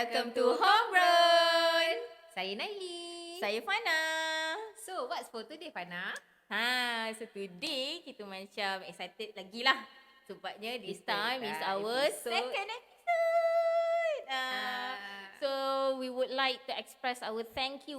Welcome to Homegrown. Saya Naili. Saya Fana. So, what's for today, Fana? So today kita macam excited lagi lah. Sebabnya this time is our second episode. So we would like to express our thank you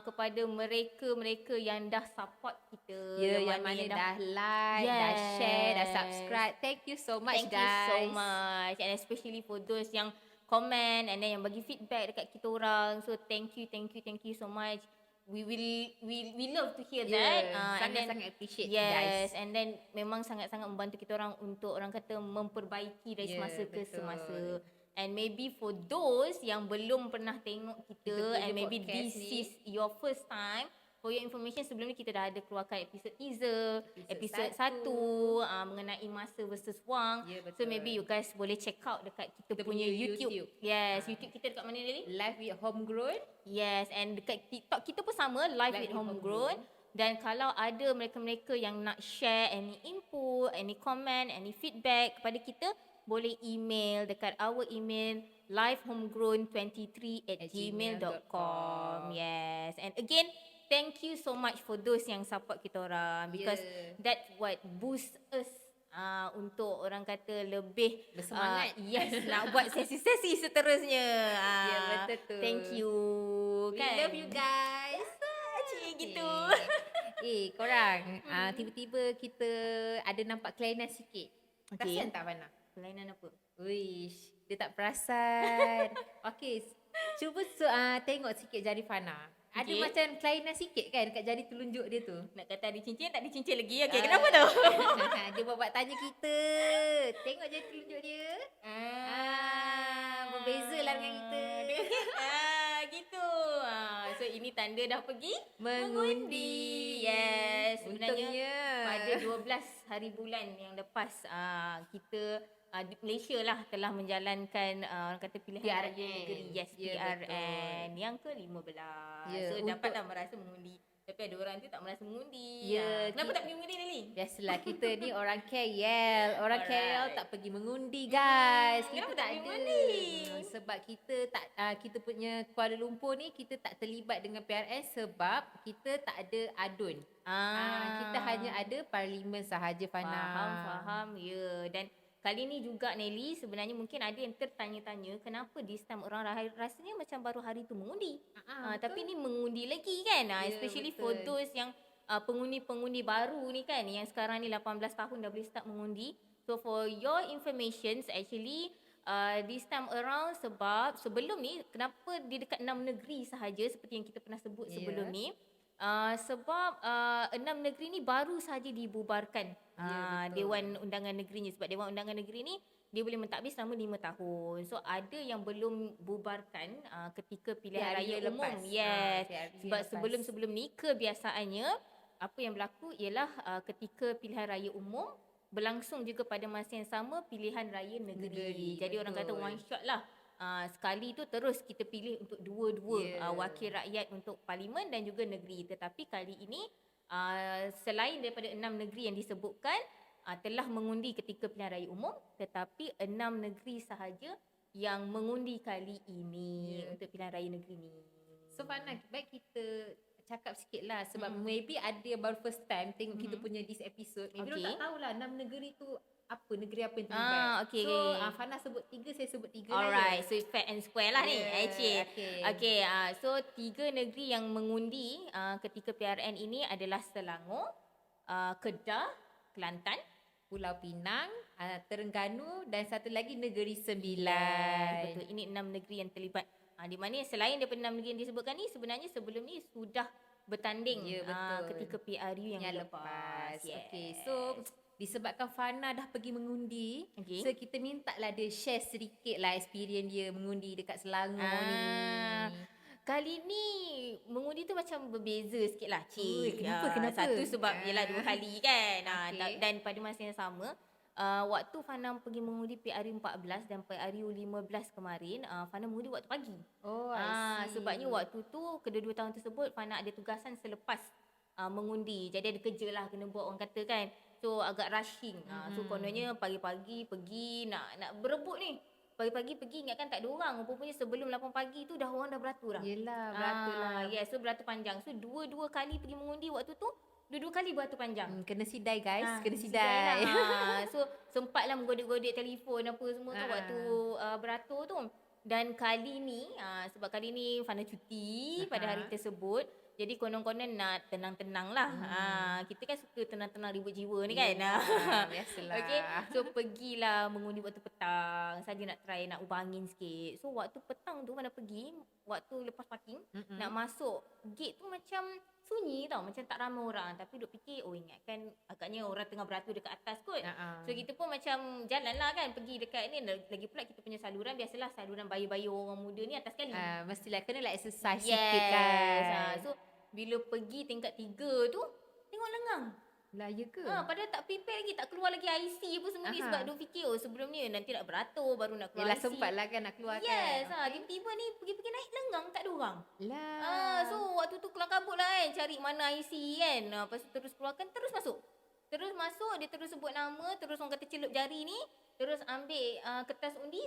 kepada mereka-mereka yang dah support kita. Yang mana dah like, dah share, dah subscribe. Thank you so much, guys. Thank you so much. And especially for those yang comment and then yang bagi feedback dekat kita orang. So thank you so much. We love to hear that. Sangat-sangat appreciate, guys. Yes, and then memang sangat-sangat membantu kita orang untuk orang kata memperbaiki dari semasa ke semasa. And maybe for those yang belum pernah tengok kita and maybe this is your first time, for your information, sebelum ni kita dah ada keluarkan episode teaser, episode 1 mengenai masa versus wang. So maybe you guys boleh check out dekat kita punya YouTube. Yes, YouTube kita dekat mana ni? Live with Homegrown. Yes, and dekat TikTok kita pun sama, Live with Homegrown. Dan kalau ada mereka-mereka yang nak share any input, any comment, any feedback kepada kita, boleh email dekat our email livehomegrown23@gmail.com. Yes, and again, thank you so much for those yang support kita orang, because that's what boost us untuk orang kata lebih bersemangat. Yes, nak buat sesi-sesi seterusnya. Betul. Thank you. We love you guys. Cik gitu. Korang, tiba-tiba kita ada nampak kelainan sikit. Perasan tak, Fana? Kelainan apa? Wish, dia tak perasan. Okey, cuba tengok sikit jari Fana. Ada macam kelainan sikit kan dekat jari telunjuk dia tu. Nak kata ada cincin, tak ada cincin lagi. Okey, kenapa tu? Dia buat tanya kita. Tengok jari telunjuk dia. Berbeza lah dengan kita. Gitu. So ini tanda dah pergi mengundi. Yes, sebenarnya untungnya pada 12 hari bulan yang lepas kita di Malaysia lah telah menjalankan orang kata pilihan raya negeri. Yes, PRN yang ke-15. So dapatlah merasa mengundi. Tapi ada orang tu tak merasa mengundi. Kenapa tak pergi mengundi ni? Biasalah kita ni orang KL. Orang KL tak pergi mengundi, guys. Kenapa kita tak pergi mengundi? Sebab kita tak kita punya Kuala Lumpur ni kita tak terlibat dengan PRN sebab kita tak ada adun. Kita hanya ada parlimen sahaja, Fana. Faham. Ya. Dan kali ni juga Nelly, sebenarnya mungkin ada yang tertanya-tanya kenapa this time orang rasanya macam baru hari tu mengundi. Tapi ni mengundi lagi kan. Especially for those yang pengundi-pengundi baru ni kan, yang sekarang ni 18 tahun dah boleh start mengundi. So for your information, actually this time around, sebab sebelum ni kenapa dia dekat 6 negeri sahaja seperti yang kita pernah sebut sebelum ni. Sebab 6 negeri ni baru sahaja dibubarkan Dewan Undangan Negerinya. Sebab Dewan Undangan Negeri ni dia boleh mentadbir selama 5 tahun. So ada yang belum bubarkan ketika pilihan raya umum. Sebab sebelum-sebelum ni kebiasaannya apa yang berlaku ialah ketika pilihan raya umum berlangsung juga pada masa yang sama pilihan raya negeri. Jadi orang kata one shot lah. Sekali tu terus kita pilih untuk dua-dua wakil rakyat untuk parlimen dan juga negeri. Tetapi kali ini selain daripada 6 negeri yang disebutkan telah mengundi ketika pilihan raya umum, tetapi 6 negeri sahaja yang mengundi kali ini untuk pilihan raya negeri ni. So Fana, baik kita cakap sikit lah sebab maybe ada yang baru first time tengok kita punya this episode. Maybe dia tak tahulah 6 negeri tu negeri apa yang terlibat. So Fana sebut 3, saya sebut 3 lah. Alright, so fair and square lah ni. Okay. So 3 negeri yang mengundi ketika PRN ini adalah Selangor, Kedah, Kelantan, Pulau Pinang, Terengganu dan satu lagi Negeri Sembilan. Betul, ini 6 negeri yang terlibat. Di mana selain daripada 6 negeri yang disebutkan ni, sebenarnya sebelum ni sudah bertanding ketika PRU yang lepas. Okay, so disebabkan Fana dah pergi mengundi, so kita minta lah dia share sedikit lah experience dia mengundi dekat Selangor ni. Kali ni mengundi tu macam berbeza sikit lah, cik. Kenapa? Satu sebab ialah 2 kali kan. Dan pada masa yang sama, waktu Fana pergi mengundi PRU 14 dan PRU 15 kemarin, Fana mengundi waktu pagi. Sebabnya waktu tu kedua-dua tahun tersebut Fana ada tugasan selepas mengundi. Jadi ada kerja lah kena buat, orang kata kan. So agak rushing. So kononnya pagi-pagi pergi nak berebut ni. pagi-pagi pergi ingatkan tak ada orang. Rupanya sebelum 8 pagi tu orang dah beratur dah. Yelah, beratur lah. Yes, so beratur panjang. So dua-dua kali pergi mengundi waktu tu, dua-dua kali beratur panjang. Kena sidai guys, kena sidai. Lah. So sempatlah menggodek-godek telefon apa semua tu waktu beratur tu. Dan kali ni, sebab kali ni Fana cuti pada hari tersebut. Jadi konon-konon nak tenang-tenang lah. Kita kan suka tenang-tenang ribut jiwa ni kan. Biasalah. Okay. So pergilah mengundi waktu petang. Saja nak try nak ubah angin sikit. So waktu petang tu Fana pergi. Waktu lepas parking. Nak masuk. Gate tu macam sunyi tau. Macam tak ramai orang. Tapi duk fikir, ingatkan agaknya orang tengah beratur dekat atas kot. So kita pun macam jalan lah kan. Pergi dekat ni. Lagi pula kita punya saluran. Biasalah saluran bayu-bayu orang muda ni atas sekali. Mestilah kena lah exercise sikit kan. So bila pergi tingkat 3 tu, tengok lengang. Lah ya ke? Padahal tak prepare lagi, tak keluar lagi IC apa semua ni sebab dia fikir sebelum ni nanti nak beratur baru nak keluar IC. Sempat lah kan nak keluar kan. Yes, tiba-tiba ni pergi-pergi naik lengang tak ada orang. Lah. So waktu tu kelam kabut lah kan, cari mana IC kan. Lepas tu terus keluarkan, terus masuk. Terus masuk, dia terus sebut nama, terus orang kata celup jari ni, terus ambil kertas undi,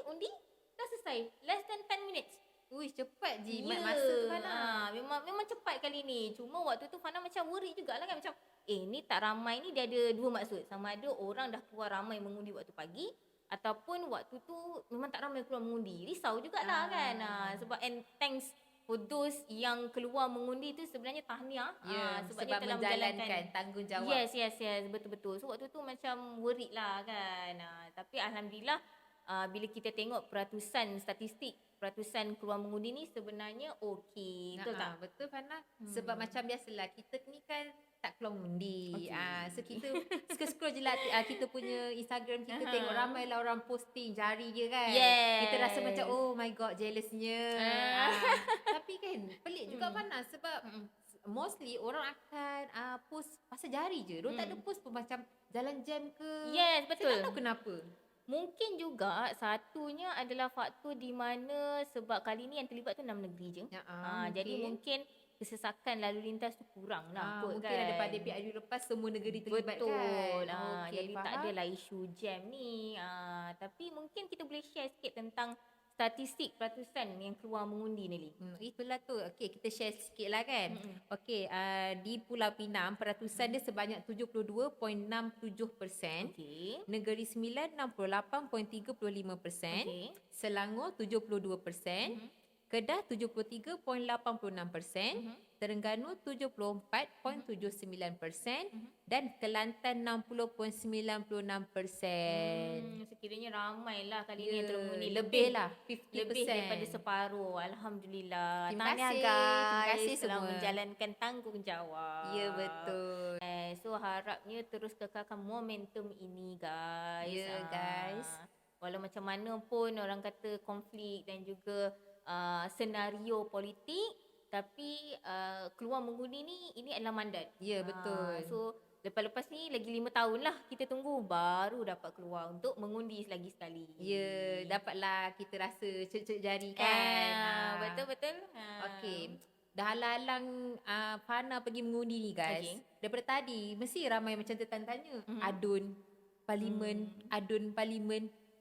dah selesai. Less than 10 minutes. Cepat jimat masa tu Fana. Memang cepat kali ni. Cuma waktu tu Fana macam worry jugalah kan. Macam ni tak ramai ni dia ada dua maksud. Sama ada orang dah keluar ramai mengundi waktu pagi. Ataupun waktu tu memang tak ramai keluar mengundi. Risau jugalah kan. Sebab and thanks for those yang keluar mengundi tu sebenarnya tahniah. Sebab dia telah menjalankan tanggungjawab. Yes. Betul-betul. So waktu tu macam worried lah kan. Tapi Alhamdulillah bila kita tengok peratusan statistik, peratusan keluar mengundi ni sebenarnya okey. Betul tak? Betul Fana. Sebab macam biasalah kita ni kan tak keluar mengundi. So kita scroll je lah kita punya Instagram, kita tengok ramai lah orang posting jari je kan. Kita rasa macam oh my god jealousnya. Tapi kan pelik juga Fana sebab mostly orang akan post pasal jari je. Diorang tak ada post pun macam jalan jam ke. Yes, betul. Saya tak tahu kenapa. Mungkin juga satunya adalah faktor di mana sebab kali ni yang terlibat tu 6 negeri je. Jadi mungkin kesesakan lalu lintas tu kurang lah kot mungkin kan. Mungkin daripada PIU lepas semua negeri terlibat betul. Kan. Jadi faham? Tak adalah isu jam ni. Tapi mungkin kita boleh share sikit tentang statistik peratusan yang keluar mengundi ni. Itulah tu. Okey, kita share sikit lah kan. Okey, di Pulau Pinang peratusan dia sebanyak 72.67%. Negeri Sembilan 68.35%. Selangor 72%. Kedah 73.86%, Terengganu 74.79% dan Kelantan 60.96%. Sekiranya ramailah kali ni yang termengundi, lebih lah 50%. Lebih daripada separuh. Alhamdulillah. Terima kasih guys. Terima kasih telah semua menjalankan tanggungjawab. Ya betul. So harapnya terus kekalkan momentum ini guys. Ya guys. Walau macam mana pun orang kata konflik dan juga senario politik, tapi keluar mengundi ni ini adalah mandat. Ya betul. So lepas-lepas ni lagi 5 tahun lah kita tunggu baru dapat keluar untuk mengundi lagi sekali. Ya, dapatlah kita rasa cek-cek jari kan. Betul-betul. Okey. Dah halang Fana pergi mengundi ni guys. Daripada tadi mesti ramai macam tertanya-tanya. Adun parlimen.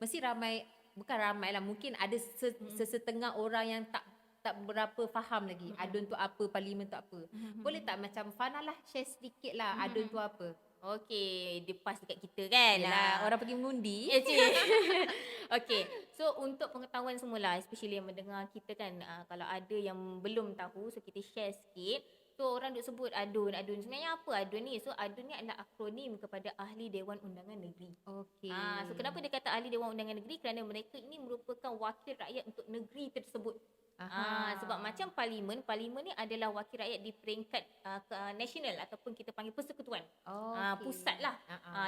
Mesti ramai. Bukan ramai lah, mungkin ada sesetengah orang yang tak berapa faham lagi adun tu apa, parlimen tu apa. Boleh tak macam Fana lah share sedikit lah adun tu apa? Okey, dia pas dekat kita kan. Yalah, orang pergi mengundi. Okey, so untuk pengetahuan semula, especially yang mendengar kita kan, kalau ada yang belum tahu, so kita share sikit. So orang duk sebut adun. Sebenarnya apa adun ni? So adun ni adalah akronim kepada Ahli Dewan Undangan Negeri. Okey. So kenapa dia kata Ahli Dewan Undangan Negeri? Kerana mereka ini merupakan wakil rakyat untuk negeri tersebut. Sebab macam parlimen ni adalah wakil rakyat di peringkat nasional ataupun kita panggil persekutuan. Pusat lah.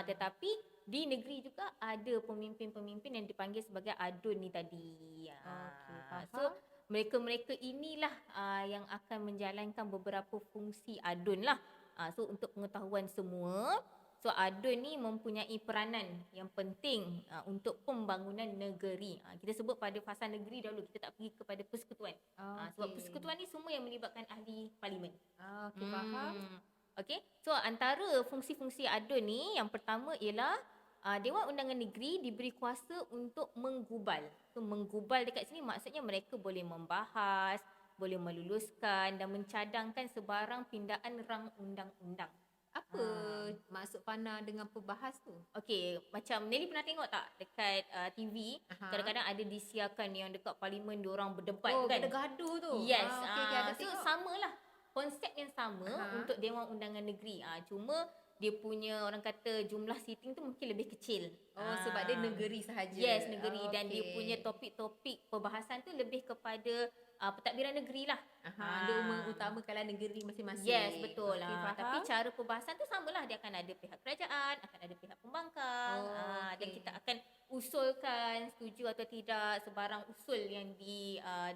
Tetapi di negeri juga ada pemimpin-pemimpin yang dipanggil sebagai adun ni tadi. So mereka-mereka inilah yang akan menjalankan beberapa fungsi adun lah. So untuk pengetahuan semua, so adun ni mempunyai peranan yang penting untuk pembangunan negeri. Kita sebut pada fasa negeri dahulu, kita tak pergi kepada persekutuan. Sebab persekutuan ni semua yang melibatkan ahli parlimen. Faham. Okay, so antara fungsi-fungsi adun ni, yang pertama ialah Dewan Undangan Negeri diberi kuasa untuk menggubal. So menggubal dekat sini maksudnya mereka boleh membahas, boleh meluluskan dan mencadangkan sebarang pindaan rang undang-undang. Apa maksud Fana dengan pembahas tu? Okey, macam Nelly pernah tengok tak dekat TV, kadang-kadang ada disiarkan yang dekat parlimen diorang berdebat kan. Gaduh-gaduh tu. Yes. Okay, ada so tengok. samalah. Konsep yang sama untuk Dewan Undangan Negeri. Cuma dia punya orang kata jumlah seating tu mungkin lebih kecil. Sebab dia negeri sahaja. Yes, negeri. Dan dia punya topik-topik perbahasan tu lebih kepada pentadbiran negeri lah. Dia mengutamakan negeri masing-masing. Yes, betul lah. Tapi cara perbahasan tu samalah. Dia akan ada pihak kerajaan, akan ada pihak pembangkang. Dan kita akan usulkan setuju atau tidak sebarang usul yang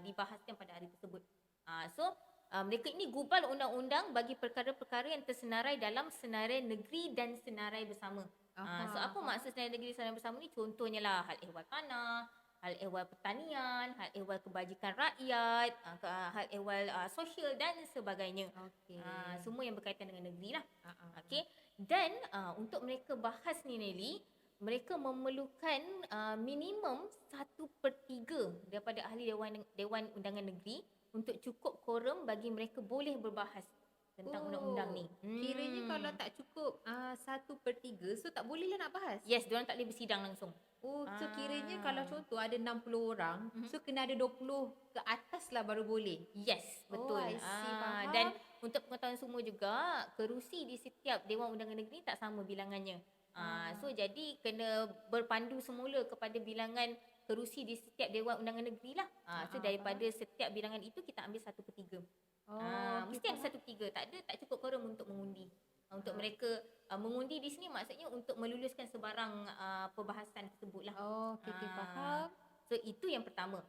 dibahaskan pada hari tersebut. Mereka ini gubal undang-undang bagi perkara-perkara yang tersenarai dalam senarai negeri dan senarai bersama. Apa maksud senarai negeri dan senarai bersama ni? Contohnya lah hal ehwal tanah, hal ehwal pertanian, hal ehwal kebajikan rakyat, hal ehwal sosial dan sebagainya. Semua yang berkaitan dengan negeri lah. Dan untuk mereka bahas ni Nelly, mereka memerlukan minimum 1/3 daripada ahli Dewan Undangan Negeri untuk cukup quorum bagi mereka boleh berbahas tentang undang-undang ni. Kiranya kalau tak cukup 1/3, so tak boleh lah nak bahas. Yes, diorang tak boleh bersidang langsung. So kiranya kalau contoh ada 60 orang, so kena ada 20 ke atas lah baru boleh. Yes, betul. I see, faham. Dan untuk pengetahuan semua juga, kerusi di setiap Dewan Undangan Negeri tak sama bilangannya. So jadi kena berpandu semula kepada bilangan kerusi di setiap Dewan Undangan Negeri lah. So daripada setiap bilangan itu kita ambil 1/3. Mesti ada 1/3. Tak cukup quorum untuk mengundi. Untuk mereka mengundi di sini maksudnya untuk meluluskan sebarang perbahasan tersebut lah. Faham. So itu yang pertama.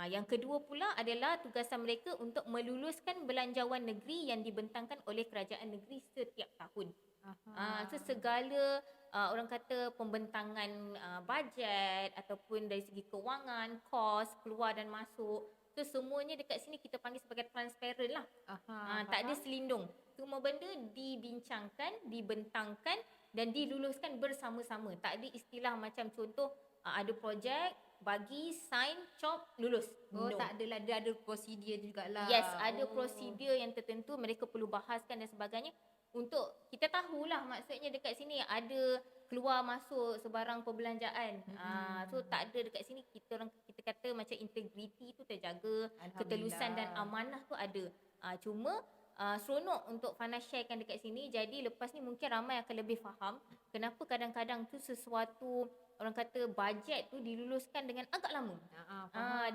Yang kedua pula adalah tugasan mereka untuk meluluskan belanjawan negeri yang dibentangkan oleh kerajaan negeri setiap tahun. So segala orang kata pembentangan bajet ataupun dari segi kewangan, kos, keluar dan masuk. So semuanya dekat sini kita panggil sebagai transparent lah. Tak ada selindung. Semua benda dibincangkan, dibentangkan dan diluluskan bersama-sama. Tak ada istilah macam contoh ada projek, bagi, sign, chop, lulus. Tak adalah, dia ada prosedur jugalah. Yes, ada prosedur yang tertentu mereka perlu bahaskan dan sebagainya. Untuk kita tahulah maksudnya dekat sini ada keluar masuk sebarang perbelanjaan. So tak ada dekat sini kita kata macam integriti tu terjaga, ketelusan dan amanah tu ada. Cuma seronok untuk Fana sharekan dekat sini. Jadi lepas ni mungkin ramai akan lebih faham kenapa kadang-kadang tu sesuatu orang kata bajet tu diluluskan dengan agak lama.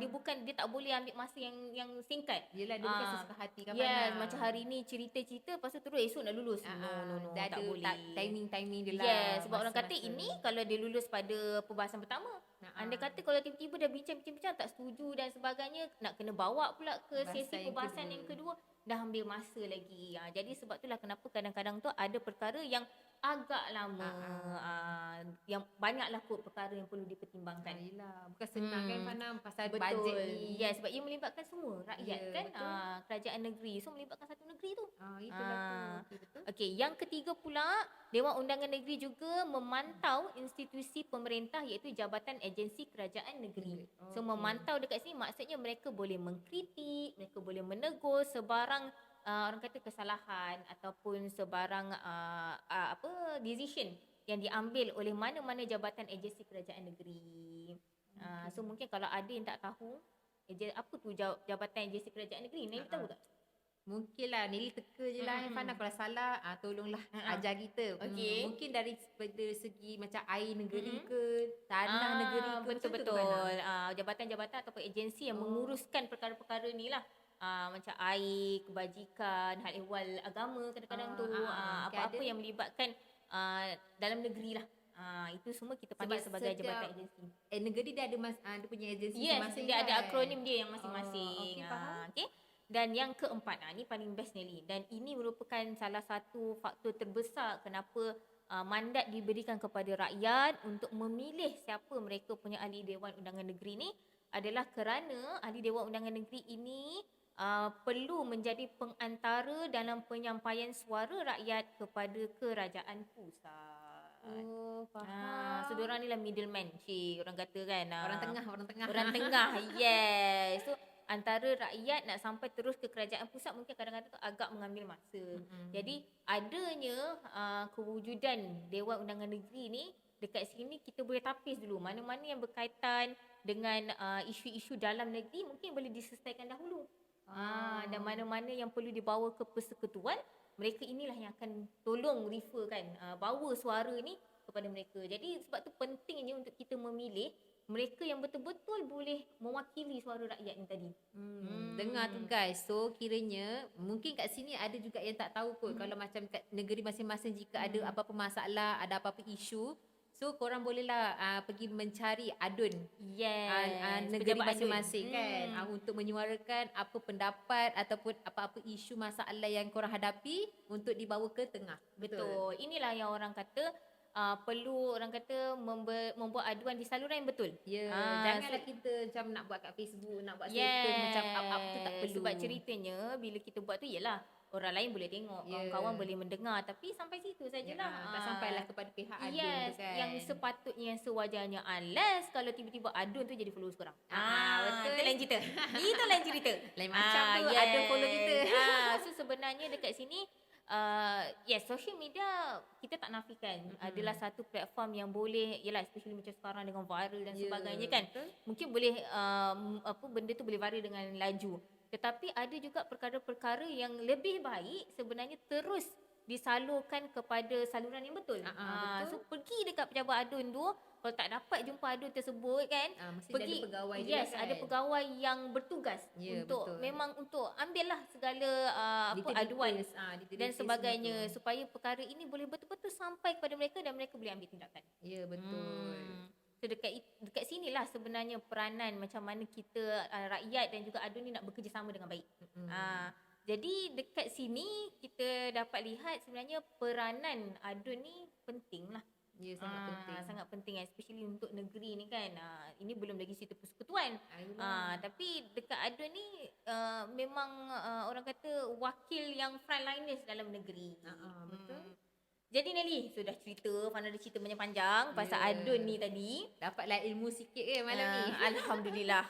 Dia tak boleh ambil masa yang singkat. Yelah, dia bukan sesuka hati kan. Yes, macam hari ni cerita-cerita lepas tu terus esok nak lulus. No, tak boleh. Timing dia lah. Yes, sebab orang kata ini kalau dia lulus pada perbahasan pertama. Anda kata kalau tiba-tiba dah bincang-bincang tak setuju dan sebagainya, nak kena bawa pula ke sesi perbahasan yang kedua, dah ambil masa lagi. Jadi sebab itulah kenapa kadang-kadang tu ada perkara yang agak lama. Yang banyaklah kot perkara yang perlu dipertimbangkan. Yelah, bukan senang kan Fana pasal Betul. bajet ni. Yes, sebab ia melibatkan semua rakyat kan. Kerajaan negeri. So melibatkan satu negeri tu. Itulah tu. Okey, yang ketiga pula, Dewan Undangan Negeri juga memantau institusi pemerintah iaitu Jabatan Agensi Kerajaan Negeri. So memantau dekat sini maksudnya mereka boleh mengkritik, mereka boleh menegur sebarang orang kata kesalahan ataupun sebarang decision yang diambil oleh mana-mana jabatan agensi kerajaan negeri. So mungkin kalau ada yang tak tahu apa tu jabatan agensi kerajaan negeri, Nelly tahu tak? Mungkin lah Nelly teka je lah Fana, kalau salah tolonglah ajar kita. Mungkin dari segi macam air negeri ke tanah negeri ke. Betul-betul. Jabatan-jabatan ataupun agensi yang menguruskan perkara-perkara ni lah. Macam air, kebajikan, hal ehwal agama kadang-kadang tu. Apa-apa yang melibatkan dalam negeri lah. Itu semua kita panggil sebagai jabatan agensi. Negeri dia ada dia punya agensi masing-masing. Dia ada akronim dia yang masing-masing. Okay. Dan yang keempat, ni paling best Nelly. Dan ini merupakan salah satu faktor terbesar kenapa mandat diberikan kepada rakyat untuk memilih siapa mereka punya ahli Dewan Undangan Negeri ni, adalah kerana ahli Dewan Undangan Negeri ini perlu menjadi pengantara dalam penyampaian suara rakyat kepada kerajaan pusat. Oh, faham. So diorang ni lah middleman, orang kata kan. Orang tengah. Orang tengah, yes. So antara rakyat nak sampai terus ke kerajaan pusat mungkin kadang-kadang tu agak mengambil masa. Jadi adanya kewujudan Dewan Undangan Negeri ni dekat sini kita boleh tapis dulu mana-mana yang berkaitan dengan isu-isu dalam negeri mungkin boleh diselesaikan dahulu. Dan mana-mana yang perlu dibawa ke persekutuan, mereka inilah yang akan tolong referkan, bawa suara ni kepada mereka. Jadi sebab tu pentingnya untuk kita memilih mereka yang betul-betul boleh mewakili suara rakyat ni tadi. Dengar tu guys. So kiranya mungkin kat sini ada juga yang tak tahu kot. Kalau macam kat negeri masing-masing jika ada apa-apa masalah, ada apa-apa isu, so korang bolehlah pergi mencari adun negeri masing-masing kan, untuk menyuarakan apa pendapat ataupun apa-apa isu masalah yang korang hadapi untuk dibawa ke tengah. Betul. Inilah yang orang kata perlu orang kata membuat aduan di saluran yang betul. Janganlah kita macam nak buat kat Facebook, nak buat status macam up-up tu tak perlu. Sebab ceritanya bila kita buat tu ialah orang lain boleh tengok, kawan-kawan boleh mendengar, tapi sampai situ sajalah. Tak sampailah kepada pihak adun tu kan. Yang sepatutnya, yang sewajarnya, unless kalau tiba-tiba adun tu jadi followers korang. Betul. Itu lain cerita. Itu lain cerita. Lain macam tu adun follow kita. So sebenarnya dekat sini social media kita tak nafikan adalah satu platform yang boleh, yalah especially macam sekarang dengan viral dan sebagainya kan. Mungkin boleh benda tu boleh viral dengan laju. Tetapi ada juga perkara-perkara yang lebih baik sebenarnya terus disalurkan kepada saluran yang betul. Betul. So pergi dekat pejabat adun tu, kalau tak dapat jumpa adun tersebut kan, mesti pergi ada pegawai juga kan. ada pegawai yang bertugas untuk betul. memang untuk ambillah segala aduan dan sebagainya supaya perkara ini boleh betul-betul sampai kepada mereka dan mereka boleh ambil tindakan. Ya, betul. So dekat sinilah sebenarnya peranan macam mana kita rakyat dan juga adun ni nak bekerjasama dengan baik. Jadi dekat sini kita dapat lihat sebenarnya peranan adun ni penting lah. Ya, sangat penting. Sangat penting, especially untuk negeri ni kan. Ini belum lagi cerita persekutuan. Tapi dekat adun ni memang orang kata wakil yang frontliners dalam negeri. Betul. Jadi Nelly, sudah cerita, Fana dah cerita panjang pasal adun ni tadi. Dapatlah ilmu sikit ke malam ni. Alhamdulillah.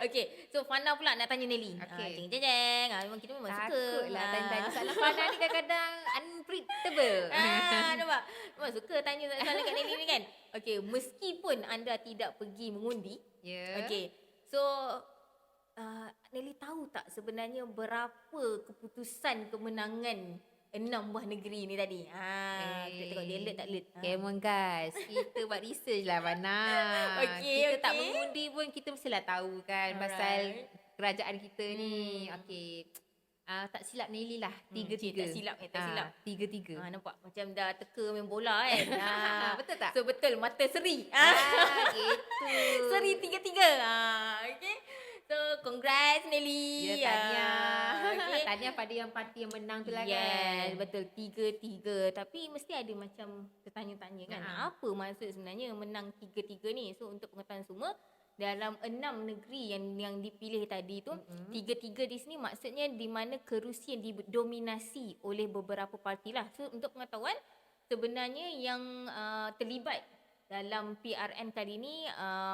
Okay, so Fana pula nak tanya Nelly. Okay. Jeng. Memang kita memang suka. Takutlah tanya-tanya soalan Fana ni kadang-kadang unpredictable. Nampak? Memang suka tanya soalan kat Nelly ni kan. Okay, meskipun anda tidak pergi mengundi. Okay, so Nelly tahu tak sebenarnya berapa keputusan kemenangan 6 buah negeri ni tadi. Kita tengok dia alert tak alert. Come on guys, kita buat research lah Fana. Kita tak mengundi pun kita mestilah tahu kan pasal kerajaan kita ni. Tak silap Nelly lah 3-3. Tak silap. 3-3. Nampak macam dah teka main bola kan. Betul tak? So betul, mata seri. Gitu. Seri 3-3. Okay. So congrats Nelly. Tahniah pada yang parti yang menang tu lah kan. Yes, betul 3-3. Tapi mesti ada macam tertanya-tanya kan. Apa maksud sebenarnya menang 3-3 ni? So untuk pengetahuan semua, dalam 6 negeri yang dipilih tadi tu, 3-3 di sini maksudnya di mana kerusi yang didominasi oleh beberapa parti lah. So untuk pengetahuan, sebenarnya yang terlibat dalam PRN kali ni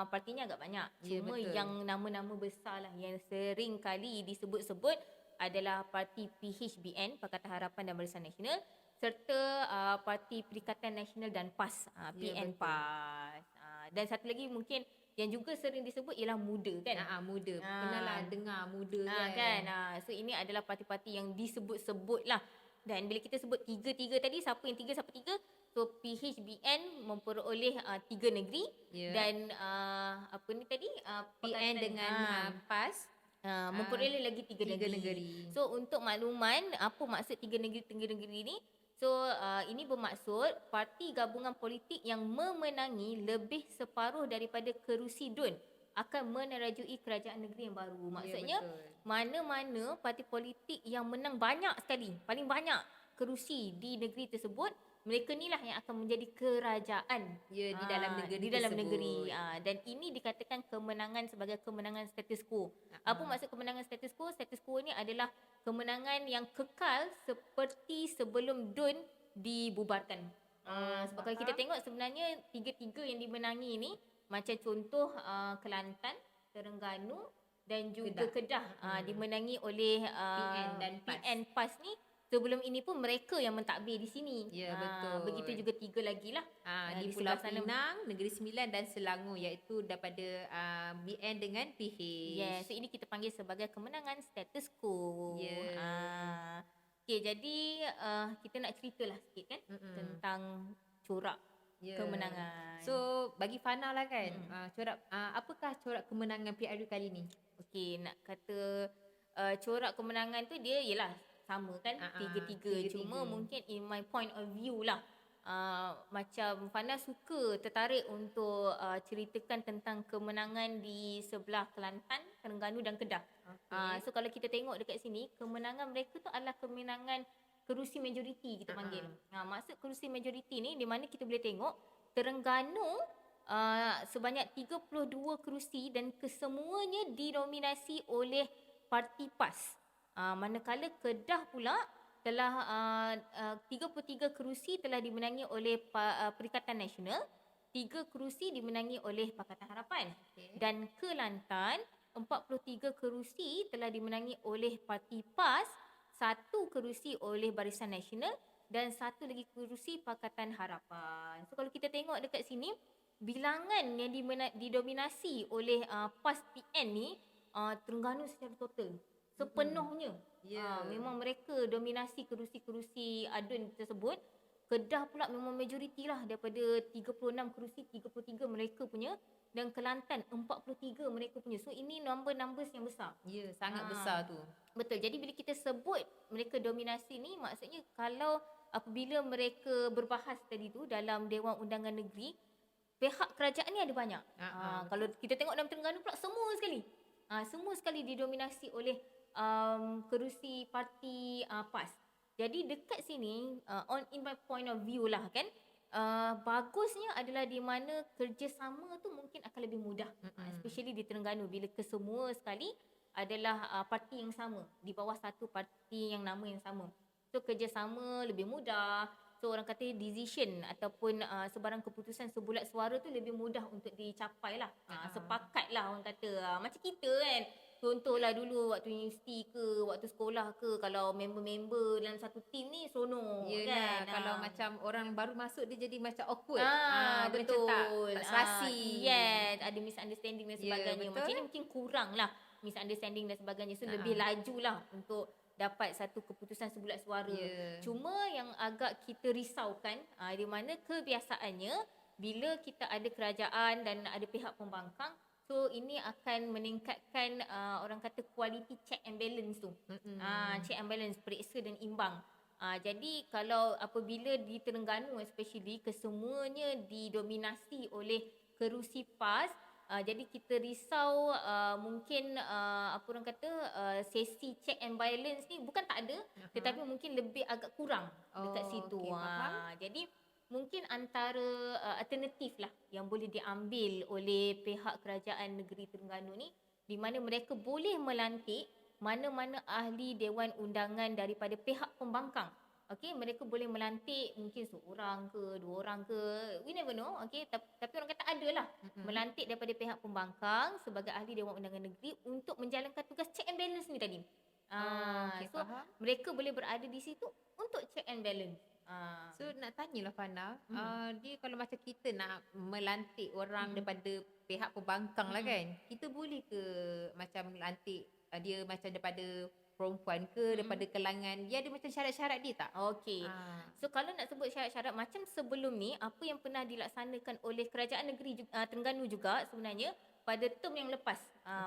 partinya agak banyak. Cuma yang nama-nama besar lah yang sering kali disebut-sebut adalah parti PHBN, Pakatan Harapan dan Barisan Nasional, serta Parti Perikatan Nasional dan PAS, PN PAS. Dan satu lagi mungkin yang juga sering disebut ialah MUDA kan. MUDA. Pernah lah dengar MUDA kan. So ini adalah parti-parti yang disebut-sebut lah. Dan bila kita sebut 3-3 tadi, siapa yang 3 siapa 3? So PHBN memperoleh 3 negeri dan apa ni tadi PN dengan PAS memperoleh lagi 3 negeri. So untuk makluman apa maksud 3 negeri ni? So ini bermaksud parti gabungan politik yang memenangi lebih separuh daripada kerusi DUN akan menerajui kerajaan negeri yang baru. Maksudnya mana-mana parti politik yang menang banyak sekali, paling banyak kerusi di negeri tersebut, mereka ni lah yang akan menjadi kerajaan di dalam negeri di dalam negeri. Dan ini dikatakan kemenangan sebagai kemenangan status quo. Apa maksud kemenangan status quo? Status quo ni adalah kemenangan yang kekal seperti sebelum DUN dibubarkan. Sebab kalau kita tengok sebenarnya tiga-tiga yang dimenangi ni macam contoh Kelantan, Terengganu dan juga Kedah, dimenangi oleh PN PAS ni. Sebelum ini pun mereka yang mentadbir di sini. Ya, betul. Begitu juga 3 lagi lah. Di Pulau Pinang, Negeri Sembilan dan Selangor, iaitu daripada BN dengan PH. Yes, so ini kita panggil sebagai kemenangan status quo. Okay, jadi kita nak ceritalah sikit kan tentang corak kemenangan. So bagi Fana lah kan, corak apakah corak kemenangan PRU kali ni? Okay, nak kata corak kemenangan tu dia ialah sama kan, tiga-tiga. Cuma mungkin in my point of view lah, macam Fana suka tertarik untuk ceritakan tentang kemenangan di sebelah Kelantan, Terengganu dan Kedah. So kalau kita tengok dekat sini, kemenangan mereka tu adalah kemenangan kerusi majoriti kita panggil. Maksud kerusi majoriti ni di mana kita boleh tengok Terengganu sebanyak 32 kerusi dan kesemuanya didominasi oleh parti PAS. Manakala Kedah pula telah 33 kerusi telah dimenangi oleh Perikatan Nasional, 3 kerusi dimenangi oleh Pakatan Harapan. Dan Kelantan 43 kerusi telah dimenangi oleh parti PAS, 1 kerusi oleh Barisan Nasional dan 1 lagi kerusi Pakatan Harapan. So kalau kita tengok dekat sini, bilangan yang didominasi oleh PAS PN ni Terengganu secara total sepenuhnya. Memang mereka dominasi kerusi-kerusi adun tersebut. Kedah pula memang majoriti lah, daripada 36 kerusi 33 mereka punya, dan Kelantan 43 mereka punya. So ini numbers yang besar. Sangat besar tu. Betul. Jadi bila kita sebut mereka dominasi ni, maksudnya kalau apabila mereka berbahas tadi tu dalam Dewan Undangan Negeri, pihak kerajaan ni ada banyak. Kalau kita tengok dalam Terengganu pula semua sekali. Semua sekali didominasi oleh kerusi parti PAS. Jadi dekat sini in my point of view lah kan, bagusnya adalah di mana kerjasama tu mungkin akan lebih mudah, especially di Terengganu bila kesemua sekali adalah parti yang sama di bawah satu parti yang nama yang sama. So kerjasama lebih mudah. So orang kata decision ataupun sebarang keputusan sebulat suara tu lebih mudah untuk dicapai lah. Sepakat lah orang kata. Macam kita kan, contohlah dulu waktu universiti ke, waktu sekolah ke, kalau member-member dalam satu team ni seronok kan. Kalau macam orang baru masuk dia jadi macam awkward. Betul. Tak serasi. Yes, ada misunderstanding dan sebagainya. Macam ni mungkin kurang lah misunderstanding dan sebagainya. So lebih laju lah untuk dapat satu keputusan sebulat suara. Cuma yang agak kita risaukan di mana kebiasaannya bila kita ada kerajaan dan ada pihak pembangkang, so ini akan meningkatkan orang kata quality check and balance tu. Check and balance, periksa dan imbang. Jadi kalau apabila di Terengganu especially kesemuanya didominasi oleh kerusi PAS, jadi kita risau mungkin apa orang kata sesi check and balance ni bukan tak ada, tetapi mungkin lebih agak kurang dekat situ. Jadi mungkin antara alternatif lah yang boleh diambil oleh pihak kerajaan negeri Terengganu ni, di mana mereka boleh melantik mana-mana ahli Dewan Undangan daripada pihak pembangkang. Okay, mereka boleh melantik mungkin seorang ke, 2 orang ke, we never know. Okay, tapi orang kata ada lah melantik daripada pihak pembangkang sebagai ahli Dewan Undangan Negeri untuk menjalankan tugas check and balance ni tadi. So mereka boleh berada di situ untuk check and balance. So nak tanyalah Fana, dia kalau macam kita nak melantik orang daripada pihak pembangkang lah kan, kita boleh ke macam melantik dia macam daripada perempuan ke, daripada kalangan, dia ada macam syarat-syarat dia tak? Okey. So kalau nak sebut syarat-syarat, macam sebelum ni apa yang pernah dilaksanakan oleh kerajaan negeri Terengganu juga sebenarnya pada term yang lepas,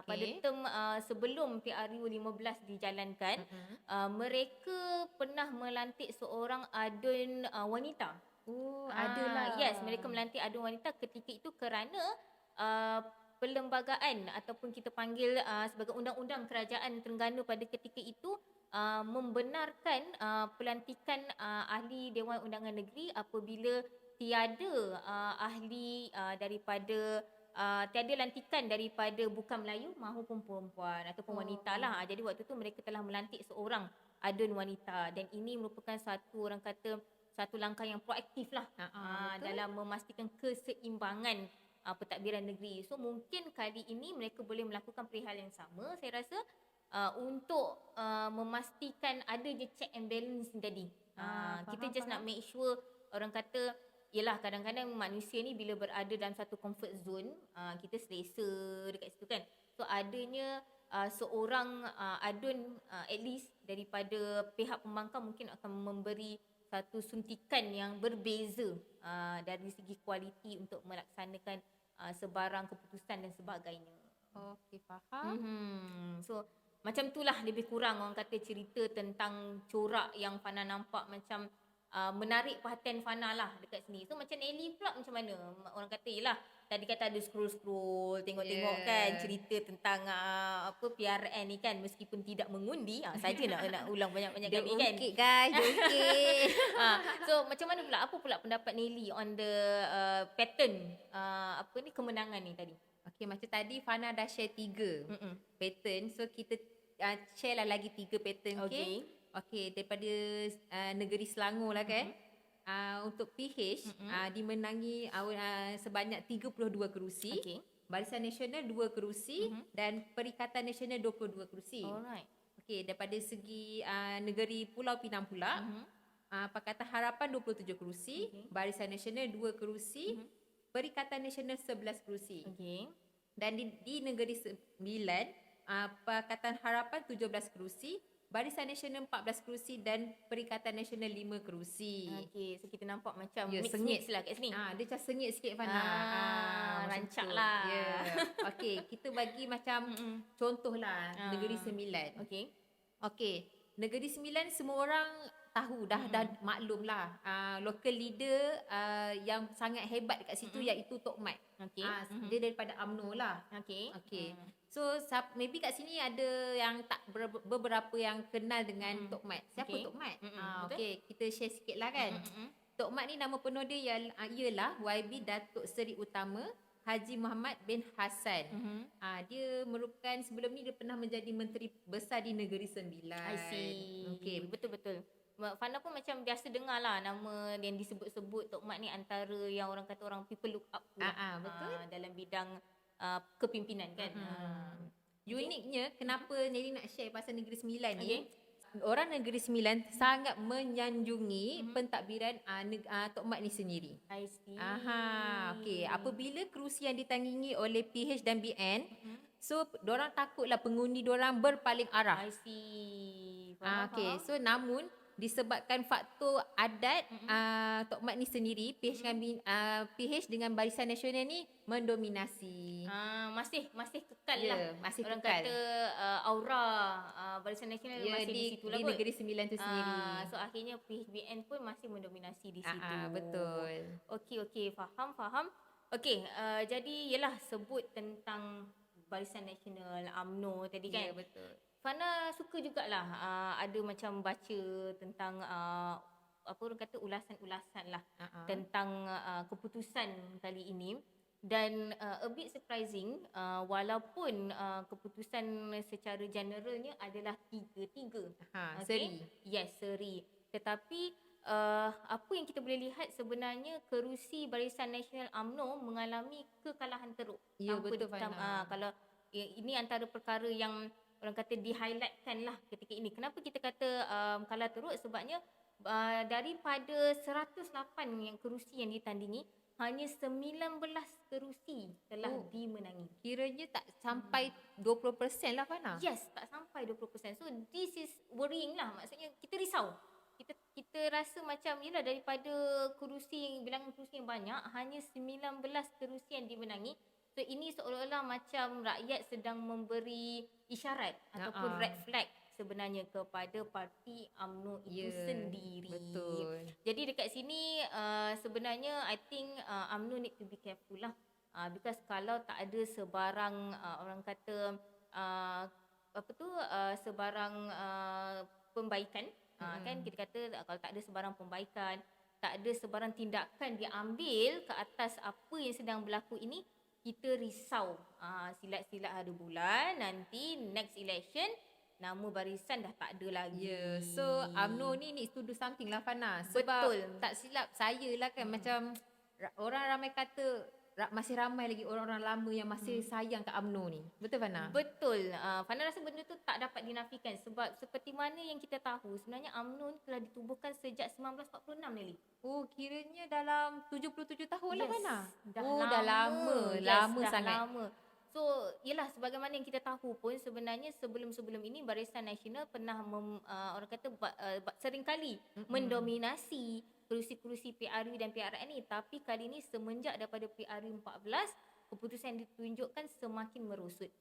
pada term sebelum PRU 15 dijalankan, mereka pernah melantik seorang adun wanita. Adalah. Yes, mereka melantik adun wanita ketika itu kerana perlembagaan ataupun kita panggil sebagai undang-undang kerajaan Terengganu pada ketika itu membenarkan pelantikan ahli Dewan Undangan Negeri apabila tiada ahli daripada tiada lantikan daripada bukan Melayu maupun perempuan ataupun wanita lah. Jadi waktu tu mereka telah melantik seorang adun wanita, dan ini merupakan satu orang kata satu langkah yang proaktif lah dalam memastikan keseimbangan pentadbiran negeri. So mungkin kali ini mereka boleh melakukan perihal yang sama, saya rasa, untuk memastikan ada je check and balance ni tadi. Kita just nak make sure, orang kata, yelah kadang-kadang manusia ni bila berada dalam satu comfort zone, kita selesa dekat situ kan. So adanya seorang adun at least daripada pihak pembangkang mungkin akan memberi satu suntikan yang berbeza dari segi kualiti untuk melaksanakan sebarang keputusan dan sebagainya. Okey, faham. So macam itulah lebih kurang orang kata cerita tentang corak yang Fana nampak macam menarik perhatian Fana lah dekat sini. So macam Nelly pula macam mana? Orang kata yelah tadi kata ada scroll-scroll, tengok-tengok kan cerita tentang PRN ni kan, meskipun tidak mengundi. Saja nak ulang banyak-banyak kali kan. Ungkit guys, ungkit. So macam mana pula, apa pula pendapat Nelly on the pattern kemenangan ni tadi? Okey, macam tadi Fana dah share 3 pattern. So kita share lah lagi 3 pattern. Okey, daripada negeri Selangor lah kan. Untuk PH dimenangi sebanyak 32 kerusi. Barisan Nasional 2 kerusi dan Perikatan Nasional 22 kerusi. Alright. Okey, daripada segi negeri Pulau Pinang pula, Pakatan Harapan 27 kerusi, Barisan Nasional 2 kerusi, Perikatan Nasional 11 kerusi. Dan di negeri Sembilan, Pakatan Harapan 17 kerusi, Barisan Nasional 14 kerusi dan Perikatan Nasional 5 kerusi. Okey, so kita nampak macam sengit lah kat sini. Dia macam sengit sikit Fana. Rancak lah. Okey, kita bagi macam contoh lah negeri Sembilan. Okey, negeri Sembilan semua orang tahu dah maklum lah. Local leader yang sangat hebat dekat situ iaitu Tok Mat. Dia daripada UMNO lah. So maybe kat sini ada yang tak beberapa yang kenal dengan Tok Mat. Siapa Tok Mat? Okey, kita share sikit lah kan. Tok Mat ni nama penuh dia ialah YB Datuk Seri Utama Haji Muhammad bin Hassan. Dia merupakan, sebelum ni dia pernah menjadi Menteri Besar di Negeri Sembilan. I see. Okey, betul-betul. Fana pun macam biasa dengar lah nama yang disebut-sebut Tok Mat ni antara yang orang kata orang people look up pula. Betul. Dalam bidang kepimpinan kan. Uniknya kenapa Nelly nak share pasal Negeri Sembilan ni, orang Negeri Sembilan sangat menyanjungi pentadbiran Tok Mat ni sendiri. I see. Okey, apabila kerusi yang ditanggingi oleh PH dan BN, so dorang takutlah pengundi dorang berpaling arah. I see. Okey, so namun disebabkan faktor adat Tok Mat ni sendiri, PH dengan Barisan Nasional ni mendominasi. Masih kekal lah. Masih orang kekal. kata aura Barisan Nasional masih di situ lah di Negeri Sembilan tu sendiri. So akhirnya PHBN pun masih mendominasi di situ. Betul. Okey, faham. Okey, jadi yelah sebut tentang Barisan Nasional, UMNO tadi kan. Ya, betul. Fana suka jugalah ada macam baca tentang apa orang kata ulasan-ulasan lah tentang keputusan kali ini. Dan a bit surprising, walaupun keputusan secara generalnya adalah 3-3. Seri. Yes, seri. Tetapi apa yang kita boleh lihat sebenarnya kerusi Barisan Nasional UMNO mengalami kekalahan teruk. Ya, betul Fana. Kalau ini antara perkara yang orang kata di-highlightkan lah ketika ini. Kenapa kita kata kalah teruk? Sebabnya daripada 108 yang kerusi yang ditandingi, hanya 19 kerusi telah dimenangi. Kiranya tak sampai 20% lah Fana. Yes, tak sampai 20%. So this is worrying lah. Maksudnya kita risau. Kita rasa macam yelah daripada bilangan kerusi yang banyak, hanya 19 kerusi yang dimenangi. So ini seolah-olah macam rakyat sedang memberi isyarat ataupun red flag sebenarnya kepada parti UMNO itu sendiri. Betul. Jadi dekat sini sebenarnya I think UMNO need to be careful lah. Because kalau tak ada sebarang orang kata sebarang pembaikan, kan kita kata kalau tak ada sebarang pembaikan, tak ada sebarang tindakan diambil ke atas apa yang sedang berlaku ini, kita risau silat-silat hari bulan nanti next election nama barisan dah tak ada lagi. So UMNO ni needs to do something lah Fana. Sebab betul. Tak silap saya lah kan, macam orang ramai kata masih ramai lagi orang-orang lama yang masih sayang kat UMNO ni. Betul Fana? Betul. Fana rasa benda tu tak dapat dinafikan sebab seperti mana yang kita tahu sebenarnya UMNO telah ditubuhkan sejak 1946 ni. Oh, kiranya dalam 77 tahun lah Fana. Dah lama. Lama dah sangat. Lama. So, yelah sebagaimana yang kita tahu pun sebenarnya sebelum-sebelum ini Barisan Nasional pernah orang kata seringkali mendominasi kerusi-kerusi PRU dan PRN ni. Tapi kali ni semenjak daripada PRU 14, keputusan yang ditunjukkan semakin merosot.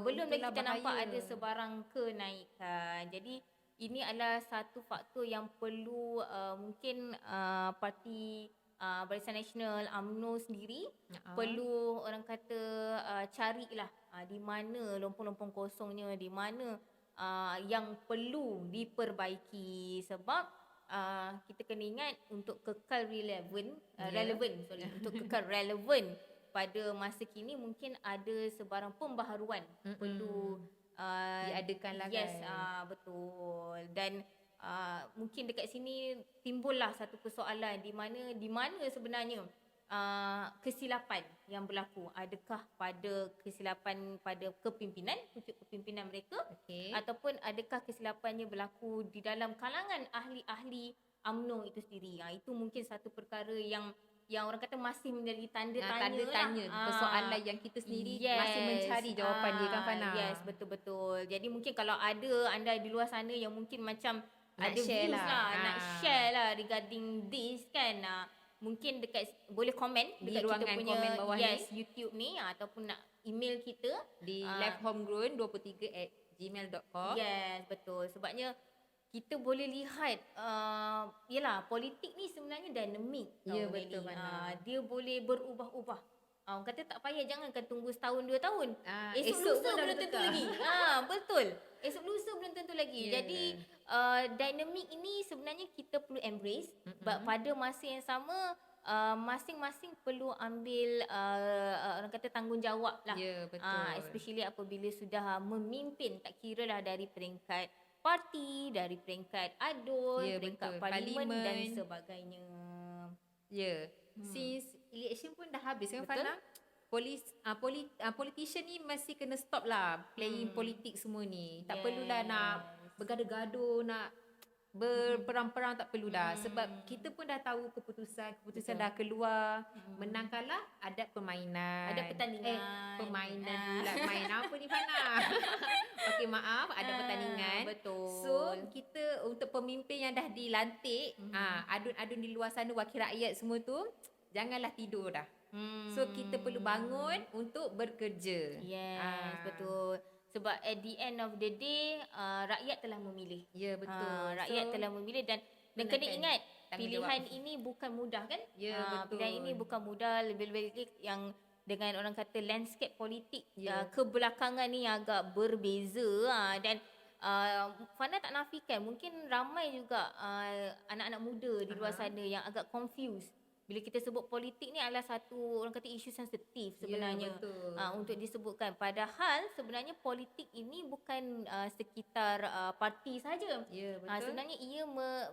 Belum lagi kita nampak ada sebarang kenaikan. Jadi ini adalah satu faktor yang perlu mungkin parti Barisan Nasional UMNO sendiri perlu orang kata carilah di mana lompong-lompong kosongnya, di mana yang perlu diperbaiki sebab kita kena ingat untuk kekal untuk kekal relevan pada masa kini mungkin ada sebarang pembaharuan perlu diadakan lah kan. Yes, betul. Dan mungkin dekat sini timbullah satu persoalan di mana sebenarnya kesilapan yang berlaku. Adakah pada kesilapan pada kepimpinan, pucuk kepimpinan mereka, ataupun adakah kesilapannya berlaku di dalam kalangan ahli-ahli UMNO itu sendiri. Itu mungkin satu perkara yang orang kata masih menjadi tanda tanya persoalan yang kita sendiri masih mencari jawapan dia kan Fana. Yes, betul-betul. Jadi mungkin kalau ada anda di luar sana yang mungkin macam nak ada share views lah. nak share lah regarding this kan, mungkin boleh komen di dekat ruangan kita punya komen bawah YouTube ni ataupun nak email kita di lifehomegrown23@gmail.com. Yes, betul. Sebabnya kita boleh lihat yalah politik ni sebenarnya dinamik. Ya, betul dia boleh berubah-ubah. Orang kata tak payah, jangankan tunggu setahun 2 tahun. Esok lusa belum tentu lagi. Betul. Esok lusa belum tentu lagi. Jadi dinamik ini sebenarnya kita perlu embrace. Pada masa yang sama masing-masing perlu ambil orang kata tanggungjawab lah. Ya, betul. Especially apabila sudah memimpin, tak kira lah dari peringkat parti, dari peringkat ADUL, peringkat parlimen dan sebagainya. Since election pun dah habis kan Fana, politician ni mesti kena stop lah playing politik semua ni. Tak perlulah nak bergaduh-gaduh, nak berperang-perang, tak perlu dah. Sebab kita pun dah tahu keputusan dah keluar. Menang kalah ada permainan, ada pertandingan. Permainan pula. Main apa ni Fana? Okey, maaf, ada pertandingan. Betul. So kita untuk pemimpin yang dah dilantik, adun-adun di luar sana, wakil rakyat semua tu, janganlah tidur dah. So kita perlu bangun untuk bekerja. Yes, betul. Sebab at the end of the day rakyat telah memilih. Ya, betul. Rakyat telah memilih dan kena ingat pilihan ini bukan mudah kan? Ya, betul. Pilihan ini bukan mudah, lebih-lebih yang dengan orang kata landscape politik kebelakangan ni agak berbeza dan Fana tak nafikan mungkin ramai juga anak-anak muda di luar sana yang agak confused bila kita sebut politik ni adalah satu orang kata isu sensitif sebenarnya untuk disebutkan, padahal sebenarnya politik ini bukan sekitar parti saja. Sebenarnya ia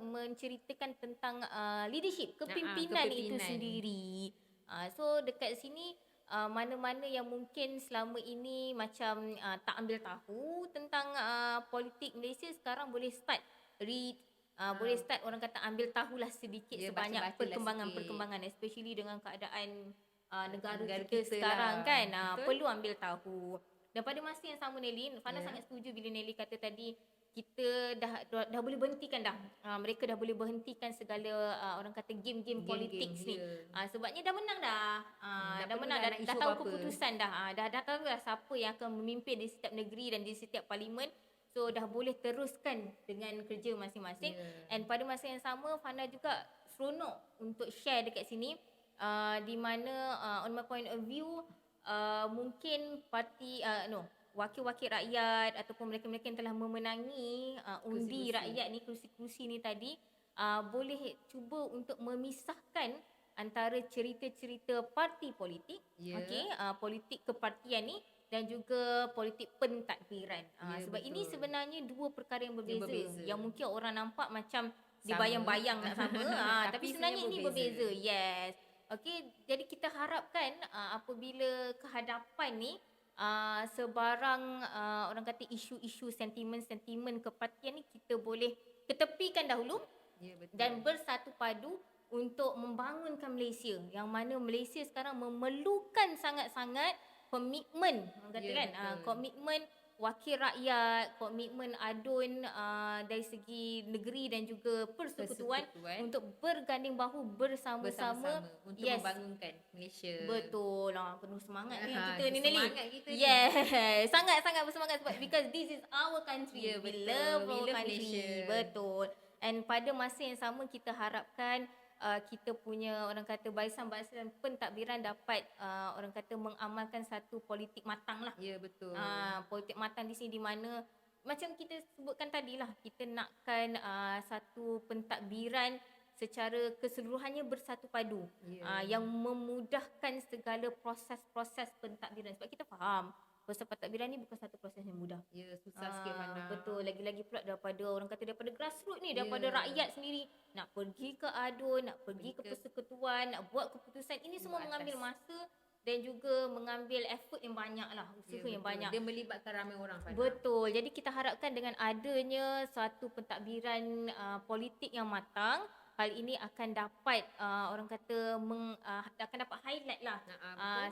menceritakan tentang leadership, kepimpinan itu sendiri. So dekat sini mana-mana yang mungkin selama ini macam tak ambil tahu tentang politik Malaysia sekarang boleh start read, boleh start orang kata ambil tahulah sedikit sebanyak perkembangan especially dengan keadaan negara kita sekarang kan. Perlu ambil tahu. Dan pada masa yang sama Nelly, Fana sangat setuju bila Nelly kata tadi kita dah boleh berhentikan dah. Mereka dah boleh berhentikan segala orang kata game-game politik ni. Sebabnya dah menang dah. Dah menang dah tahu keputusan dah. Dah tahu dah siapa yang akan memimpin di setiap negeri dan di setiap parlimen. So dah boleh teruskan dengan kerja masing-masing. And pada masa yang sama Fana juga seronok untuk share dekat sini di mana on my point of view mungkin parti wakil-wakil rakyat ataupun mereka-mereka yang telah memenangi undi rakyat ni, kerusi-kerusi ni tadi boleh cuba untuk memisahkan antara cerita-cerita parti politik, politik kepartian ni dan juga politik pentadbiran. Sebab ini sebenarnya dua perkara yang berbeza. Yang mungkin orang nampak macam dibayang-bayang nak sama, tapi sebenarnya ini berbeza. Yes. Okey, jadi kita harapkan apabila kehadapan ni sebarang orang kata isu-isu sentimen-sentimen kepartian ni kita boleh ketepikan dahulu dan bersatu padu untuk membangunkan Malaysia, yang mana Malaysia sekarang memerlukan sangat-sangat komitmen, orang kata kan, komitmen wakil rakyat, komitmen adun dari segi negeri dan juga persekutuan untuk berganding bahu bersama-sama untuk membangunkan Malaysia. Betul lah, penuh semangat ni kita ni Nelly. Yes, sangat-sangat bersemangat sebab because this is our country. We love our country. Malaysia. Betul. And pada masa yang sama kita harapkan kita punya orang kata barisan-barisan pentadbiran dapat orang kata mengamalkan satu politik matang lah. Ya, betul. Politik matang di sini di mana macam kita sebutkan tadi lah, kita nakkan satu pentadbiran secara keseluruhannya bersatu padu, yang memudahkan segala proses-proses pentadbiran. Sebab kita faham proses pentadbiran ni bukan satu proses yang mudah. Ya, susah sikit mana. Betul, lagi-lagi pula daripada orang kata daripada grassroots ni, daripada rakyat sendiri nak pergi ke adun, nak pergi ke persekutuan, nak buat keputusan, ini semua mengambil masa dan juga mengambil effort yang banyak lah, usaha yang banyak. Dia melibatkan ramai orang. Betul. Jadi kita harapkan dengan adanya satu pentadbiran politik yang matang, hal ini akan dapat orang kata akan dapat highlight lah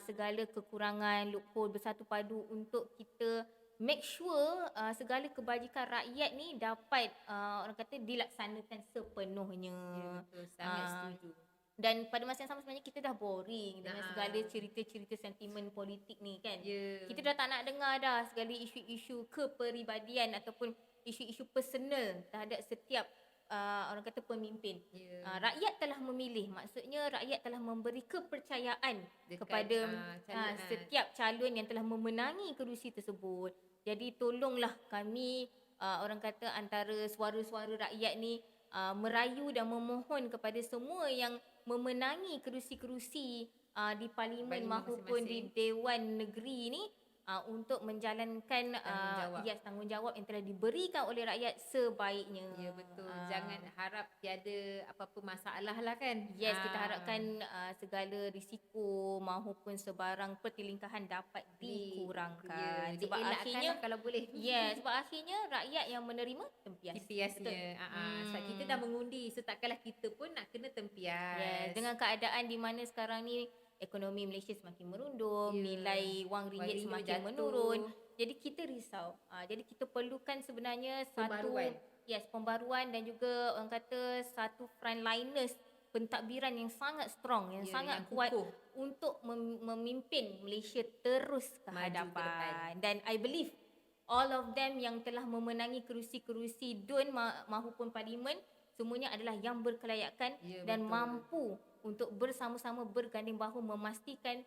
segala kekurangan, loophole, bersatu padu untuk kita make sure segala kebajikan rakyat ni dapat orang kata dilaksanakan sepenuhnya. Ya, betul. Sangat setuju. Dan pada masa yang sama sebenarnya kita dah boring dengan segala cerita-cerita sentimen politik ni kan. Kita dah tak nak dengar dah segala isu-isu kepribadian ataupun isu-isu personal terhadap setiap orang kata pemimpin. Rakyat telah memilih, maksudnya rakyat telah memberi kepercayaan kepada setiap calon yang telah memenangi kerusi tersebut. Jadi tolonglah kami orang kata antara suara-suara rakyat ni merayu dan memohon kepada semua yang memenangi kerusi-kerusi di parlimen maupun di Dewan Negeri ni untuk menjalankan tanggungjawab yang telah diberikan oleh rakyat sebaiknya. Ya, betul. Jangan harap tiada apa-apa masalah lah kan. Yes, kita harapkan segala risiko maupun sebarang pertelingkahan dapat dikurangkan. Sebab akhirnya kalau boleh. Sebab akhirnya rakyat yang menerima tempias. Sebab kita dah mengundi, so takkanlah kita pun nak kena tempias. Dengan keadaan di mana sekarang ni ekonomi Malaysia semakin merundum, nilai wang ringgit semakin menurun. Jadi kita risau. Jadi kita perlukan sebenarnya pembaruan dan juga orang kata satu frontliners pentadbiran yang sangat strong, yang sangat kuat untuk memimpin Malaysia terus ke hadapan. Dan I believe all of them yang telah memenangi kerusi-kerusi DUN maupun parlimen semuanya adalah yang berkelayakan dan mampu untuk bersama-sama berganding bahu memastikan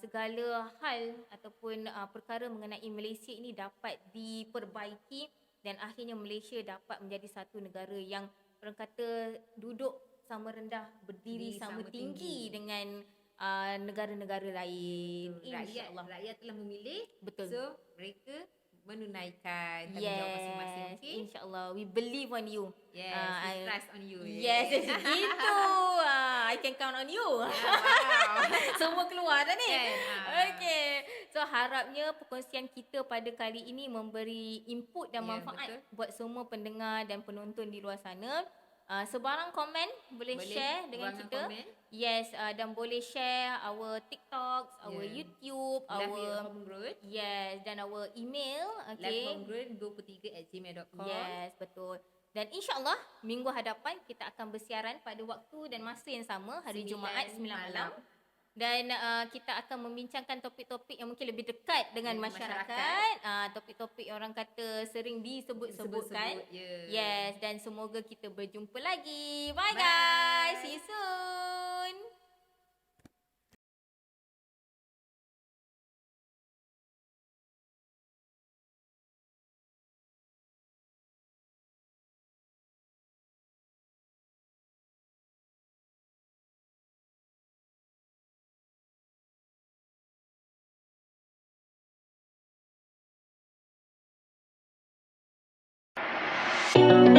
segala hal ataupun perkara mengenai Malaysia ini dapat diperbaiki dan akhirnya Malaysia dapat menjadi satu negara yang orang kata duduk sama rendah, berdiri sama tinggi dengan negara-negara lain. Rakyat telah memilih. Betul. So mereka menunaikan tanggungjawab masing-masing. Okay? InsyaAllah. We believe on you. Yes, we trust on you. Yes, gitu. I can count on you. Wow. Semua keluar dah ni. Okay. So harapnya perkongsian kita pada kali ini memberi input dan manfaat buat semua pendengar dan penonton di luar sana. Sebarang komen boleh share dengan kita. Yes, dan boleh share our TikToks, our YouTube, our Homegrown. Yes, dan our email. Okay. Homegrown23@gmail.com. Yes, betul. Dan insyaAllah minggu hadapan kita akan bersiaran pada waktu dan masa yang sama, hari Jumaat 9 malam. Dan kita akan membincangkan topik-topik yang mungkin lebih dekat dengan masyarakat. Topik-topik yang orang kata sering disebut-sebutkan. Yes, dan semoga kita berjumpa lagi. Bye guys. See you soon. Bye.